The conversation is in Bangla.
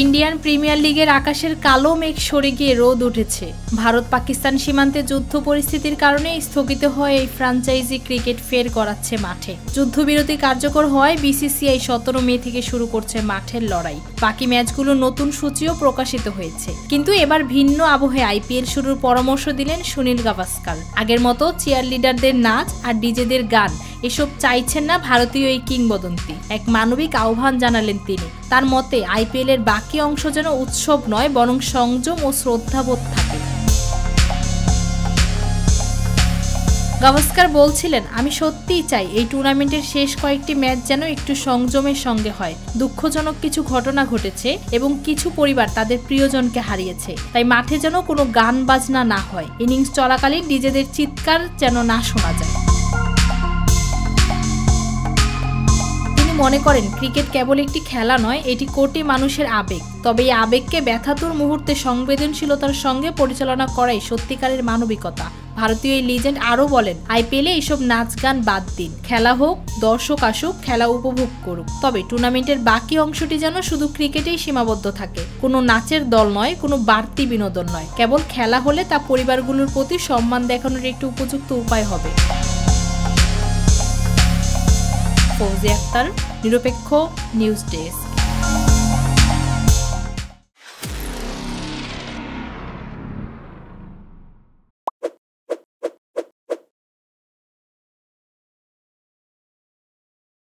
ইন্ডিয়ান প্রিমিয়ার লিগের আকাশের কালো মেঘ সরে গিয়ে রোদ উঠেছে। ভারত পাকিস্তান সীমান্তে যুদ্ধ পরিস্থিতির কারণে স্থগিত হয় এই ফ্র্যাঞ্চাইজি ক্রিকেট ফের গড়াচ্ছে মাঠে। যুদ্ধবিরতি কার্যকর হওয়ায় বিসিসিআই 17 মে থেকে শুরু করছে মাঠের লড়াই। বাকি ম্যাচগুলো নতুন সূচিও প্রকাশিত হয়েছে, কিন্তু এবার ভিন্ন আবহে আইপিএল শুরুর পরামর্শ দিলেন সুনীল গাভাস্কার। আগের মতো চেয়ার লিডারদের নাচ আর ডিজেদের গান এসব চাইছেন না ভারতীয় এই কিংবদন্তি। এক মানবিক আহ্বান জানালেন তিনি। তার মতে আইপিএল এর বাকি অংশ যেন উৎসব নয়, বরং সংযম ও শ্রদ্ধাবোধ থাকে। গাভাস্কার বলছিলেন, আমি সত্যিই চাই এই টুর্নামেন্টের শেষ কয়েকটি ম্যাচ যেন একটু সংযমের সঙ্গে হয়। দুঃখজনক কিছু ঘটনা ঘটেছে এবং কিছু পরিবার তাদের প্রিয়জনকে হারিয়েছে, তাই মাঠে যেন কোনো গান বাজনা না হয়। ইনিংস চলাকালীন ডিজেদের চিৎকার যেন না শোনা যায়। মনে করেন ক্রিকেট কেবল একটি খেলা নয়, এটি কোটি মানুষের আবেগ। তবে এই আবেগকে ব্যথাতুর মুহূর্তে সংবেদনশীলতার সঙ্গে পরিচালনা করাই সত্যিকারের মানবিকতা। ভারতীয় এই লিজেন্ড আরও বলেন, আইপিএলে এইসব নাচ গান বাদ দিন, খেলা হোক, দর্শক আসুক, খেলা উপভোগ করুক। তবে টুর্নামেন্টের বাকি অংশটি যেন শুধু ক্রিকেটেই সীমাবদ্ধ থাকে, কোনো নাচের দল নয়, কোনো বাড়তি বিনোদন নয়। কেবল খেলা হলে তা পরিবারগুলোর প্রতি সম্মান দেখানোর একটি উপযুক্ত উপায় হবে। ফৌজি আক্তার, নিরপেক্ষ নিউজ ডেস্ক।